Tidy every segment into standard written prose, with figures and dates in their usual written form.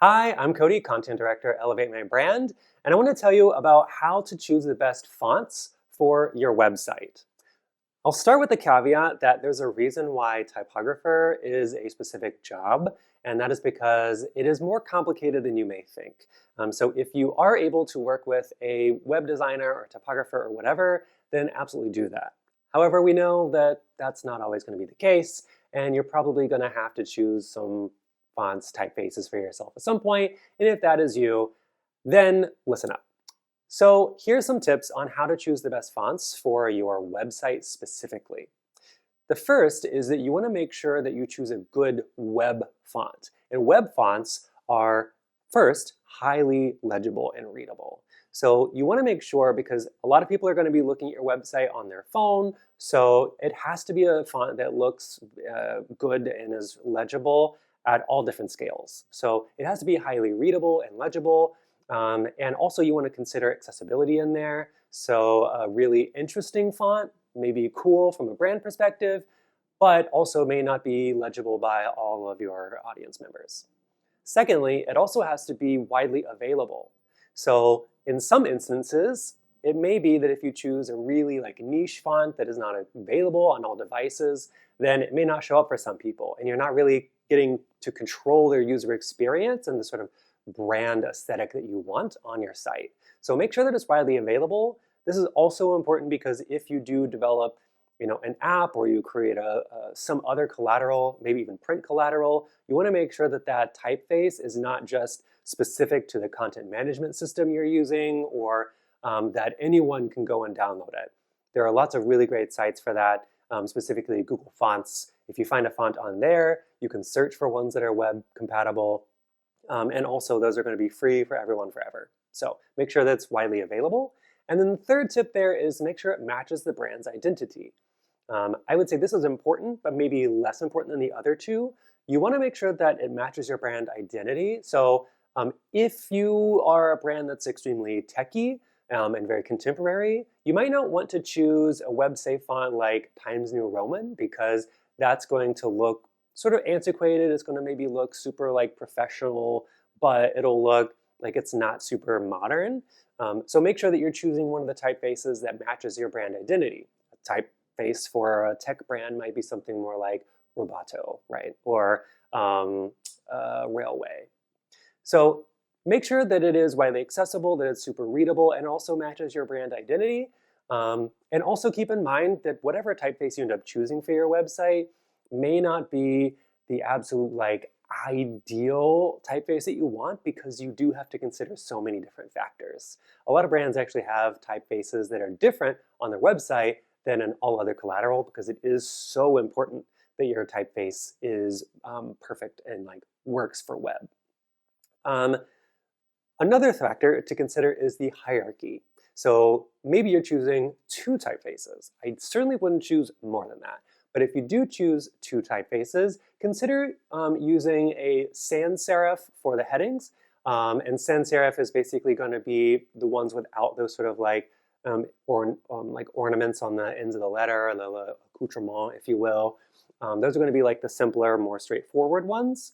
Hi, I'm Cody, Content Director at Elevate My Brand, and I want to tell you about how to choose the best fonts for your website. I'll start with the caveat that there's a reason why typographer is a specific job, and that is because it is more complicated than you may think. So if you are able to work with a web designer or typographer or whatever, then absolutely do that. However, we know that that's not always going to be the case, and you're probably going to have to choose some fonts, typefaces for yourself at some point, and if that is you, then listen up. So here's some tips on how to choose the best fonts for your website specifically. The first is that you want to make sure that you choose a good web font. And web fonts are, first, highly legible and readable. So you want to make sure, because a lot of people are going to be looking at your website on their phone, so it has to be a font that looks good and is legible at all different scales. So it has to be highly readable and legible. And also you want to consider accessibility in there. So a really interesting font may be cool from a brand perspective, but also may not be legible by all of your audience members. Secondly, it also has to be widely available. So in some instances, it may be that if you choose a really niche font that is not available on all devices, then it may not show up for some people, and you're not really getting to control their user experience and the sort of brand aesthetic that you want on your site. So make sure that it's widely available. This is also important because if you do develop an app or you create some other collateral, maybe even print collateral, you want to make sure that that typeface is not just specific to the content management system you're using, or that anyone can go and download it. There are lots of really great sites for that, specifically Google Fonts. If you find a font on there, you can search for ones that are web compatible. And also those are going to be free for everyone forever. So make sure that's widely available. And then the third tip there is make sure it matches the brand's identity. I would say this is important, but maybe less important than the other two. You want to make sure that it matches your brand identity. So if you are a brand that's extremely techy and very contemporary, you might not want to choose a web-safe font like Times New Roman, because that's going to look sort of antiquated. It's going to maybe look super professional, but it'll look like it's not super modern. So make sure that you're choosing one of the typefaces that matches your brand identity. A typeface for a tech brand might be something more like Roboto, right? Or Railway. So make sure that it is widely accessible, that it's super readable, and also matches your brand identity. And also keep in mind that whatever typeface you end up choosing for your website may not be the absolute ideal typeface that you want, because you do have to consider so many different factors. A lot of brands actually have typefaces that are different on their website than in all other collateral, because it is so important that your typeface is perfect and works for web. Another factor to consider is the hierarchy. So maybe you're choosing two typefaces. I certainly wouldn't choose more than that. But if you do choose two typefaces, consider using a sans serif for the headings. And sans serif is basically going to be the ones without those sort of ornaments on the ends of the letter, the accoutrement, if you will. Those are going to be the simpler, more straightforward ones.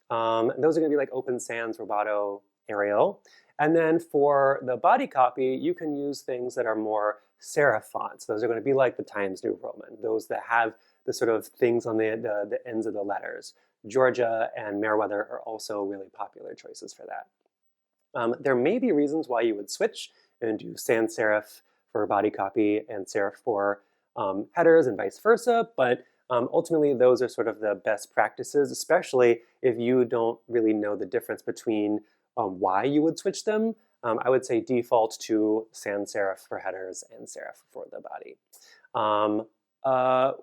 Those are going to be Open Sans, Roboto, Arial. And then for the body copy, you can use things that are more serif fonts. Those are going to be like the Times New Roman, those that have the sort of things on the ends of the letters. Georgia and Meriwether are also really popular choices for that. There may be reasons why you would switch and do sans serif for body copy and serif for headers and vice versa, but ultimately those are sort of the best practices, especially if you don't really know the difference between why you would switch them. I would say default to sans serif for headers and serif for the body.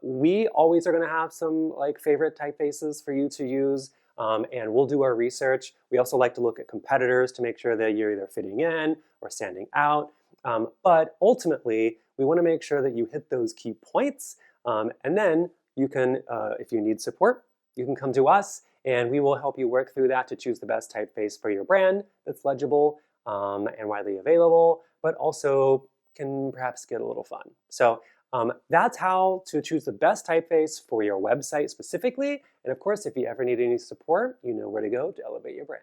We always are going to have some favorite typefaces for you to use, and we'll do our research. We also like to look at competitors to make sure that you're either fitting in or standing out. But ultimately, we want to make sure that you hit those key points, and then you can, if you need support, you can come to us, and we will help you work through that to choose the best typeface for your brand that's legible and widely available, but also can perhaps get a little fun. So that's how to choose the best typeface for your website specifically. And of course, if you ever need any support, you know where to go to elevate your brand.